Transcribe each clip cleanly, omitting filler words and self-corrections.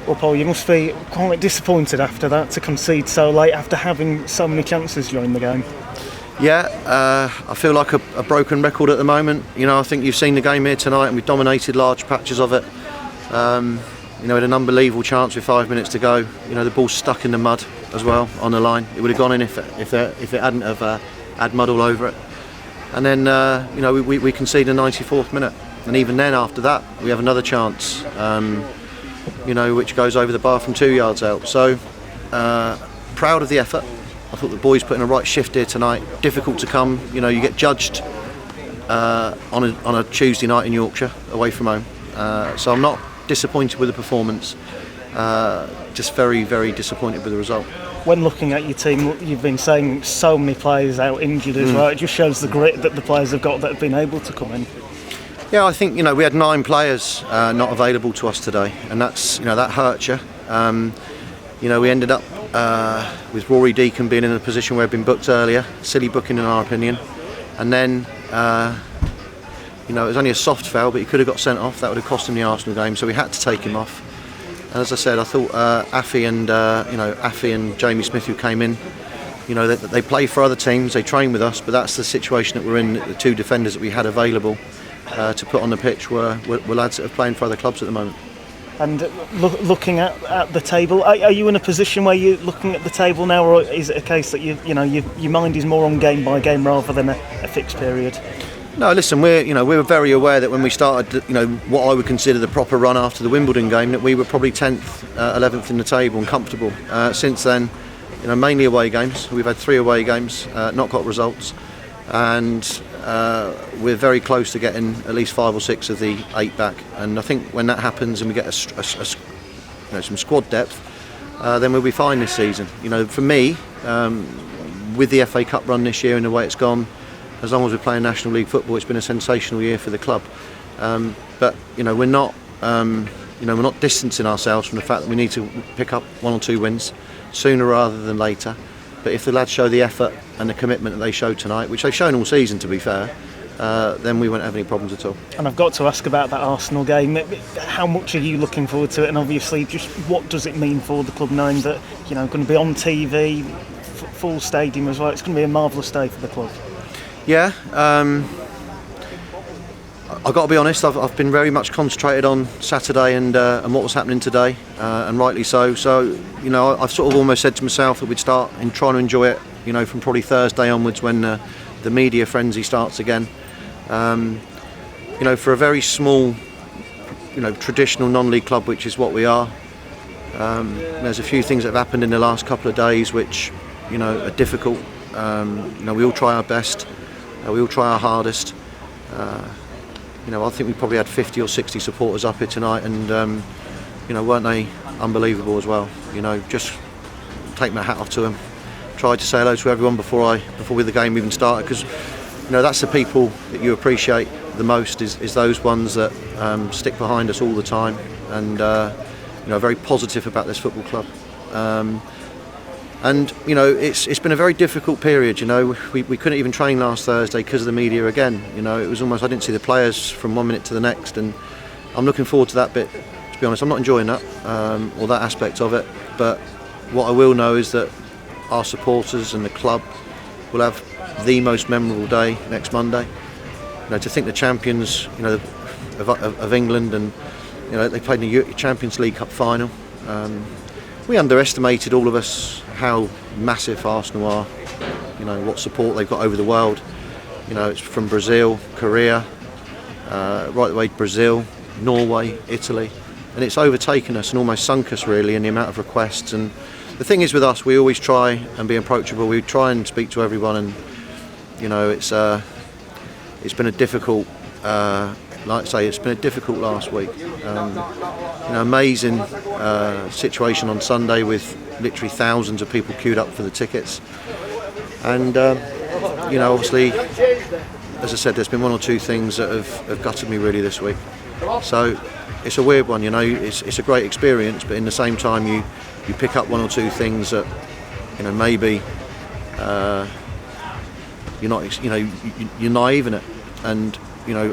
Well, Paul, you must be quite disappointed after that to concede so late after having so many chances during the game. Yeah, I feel like a broken record at the moment. I think you've seen the game here tonight and we've dominated large patches of it. We had an unbelievable chance with 5 minutes to go. The ball's stuck in the mud as well on the line. It would have gone in if it hadn't have had mud all over it. And then we concede in the 94th minute, and even then after that we have another chance, which goes over the bar from 2 yards out. So proud of the effort. I thought the boys put in a right shift here tonight. Difficult to come. You get judged on a Tuesday night in Yorkshire away from home. So I'm not disappointed with the performance. Just very, very disappointed with the result. When looking at your team, you've been saying so many players out injured as well. It just shows the grit that the players have got that have been able to come in. Yeah, I think we had 9 players not available to us today, and that's that hurts you. We ended up with Rory Deacon being in a position where he'd been booked earlier, silly booking in our opinion, and then it was only a soft foul, but he could have got sent off. That would have cost him the Arsenal game, so we had to take him off. And as I said, I thought Affy and Jamie Smith, who came in, they play for other teams, they train with us, but that's the situation that we're in. The 2 defenders that we had available to put on the pitch were lads that are playing for other clubs at the moment. And looking at the table, are you in a position where you're looking at the table now, or is it a case that your mind is more on game by game rather than a fixed period? No, listen, we were very aware that when we started, what I would consider the proper run after the Wimbledon game, that we were probably 10th, 11th in the table and comfortable. Since then, mainly away games. We've had 3 away games, not got results, and we're very close to getting at least 5 or 6 of the 8 back. And I think when that happens and we get some squad depth, then we'll be fine this season. For me, with the FA Cup run this year and the way it's gone, as long as we're playing National League football, it's been a sensational year for the club. But we're not distancing ourselves from the fact that we need to pick up 1 or 2 wins sooner rather than later. But if the lads show the effort and the commitment that they showed tonight, which they've shown all season to be fair, then we won't have any problems at all. And I've got to ask about that Arsenal game. How much are you looking forward to it? And obviously, just what does it mean for the club knowing that going to be on TV, full stadium as well? It's going to be a marvellous day for the club. Yeah, I've got to be honest, I've been very much concentrated on Saturday and what was happening today, and rightly so. So, I've sort of almost said to myself that we'd start in trying to enjoy it, from probably Thursday onwards when the media frenzy starts again. For a very small, traditional non-league club, which is what we are, there's a few things that have happened in the last couple of days which, are difficult. We all try our best. We all try our hardest. I think we probably had 50 or 60 supporters up here tonight, and weren't they unbelievable as well? Just take my hat off to them. Tried to say hello to everyone before the game even started, because that's the people that you appreciate the most. Is those ones that stick behind us all the time, and very positive about this football club. And it's been a very difficult period. We couldn't even train last Thursday because of the media again. It was almost, I didn't see the players from 1 minute to the next, and I'm looking forward to that bit. To be honest, I'm not enjoying that or that aspect of it. But what I will know is that our supporters and the club will have the most memorable day next Monday. To think the champions, of England, and they played in the Champions League Cup final. We underestimated, all of us, how massive Arsenal are. What support they've got over the world. It's from Brazil, Korea, right the way to Brazil, Norway, Italy, and it's overtaken us and almost sunk us really in the amount of requests. And the thing is with us, we always try and be approachable. We try and speak to everyone, and it's been a difficult. Like I say, it's been a difficult last week. Amazing situation on Sunday with literally thousands of people queued up for the tickets. And, obviously, as I said, there's been 1 or 2 things that have gutted me really this week. So it's a weird one, it's a great experience, but in the same time you pick up 1 or 2 things that, maybe you're not, you're naive in it. And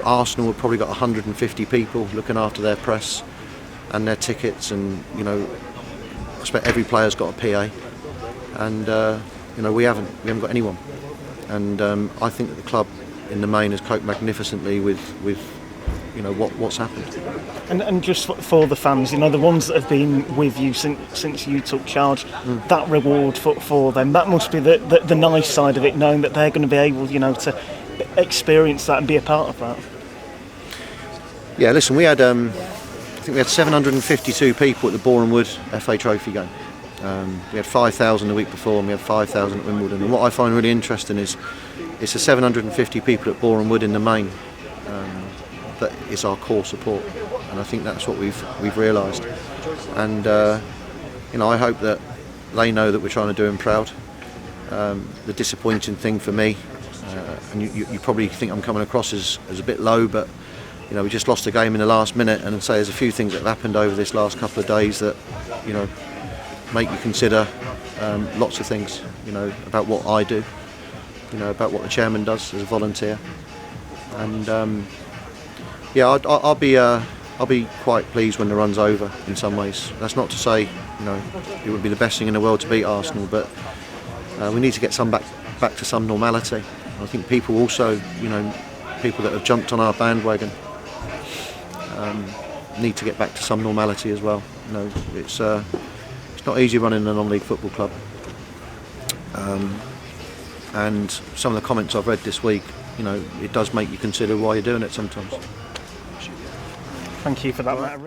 Arsenal have probably got 150 people looking after their press, and their tickets, and I expect every player's got a PA, and we haven't got anyone, and I think that the club in the main has coped magnificently with what's happened. And just for the fans, the ones that have been with you since you took charge, that reward for them, that must be the nice side of it, knowing that they're going to be able, to experience that and be a part of that. Yeah, listen, we had I think we had 752 people at the Boreham Wood FA Trophy game. We had 5,000 the week before, and we had 5,000 at Wimbledon. And what I find really interesting is it's the 750 people at Boreham Wood in the main that is our core support, and I think that's what we've realised. And I hope that they know that we're trying to do them proud. The disappointing thing for me, and you probably think I'm coming across as a bit low, but we just lost a game in the last minute, and I'd say there's a few things that have happened over this last couple of days that make you consider lots of things, about what I do, about what the chairman does as a volunteer, and I'll be quite pleased when the run's over. In some ways, that's not to say it would be the best thing in the world to beat Arsenal, but we need to get back to some normality. I think people also, people that have jumped on our bandwagon, need to get back to some normality as well. It's not easy running a non-league football club, and some of the comments I've read this week, it does make you consider why you're doing it sometimes. Thank you for that, Matt.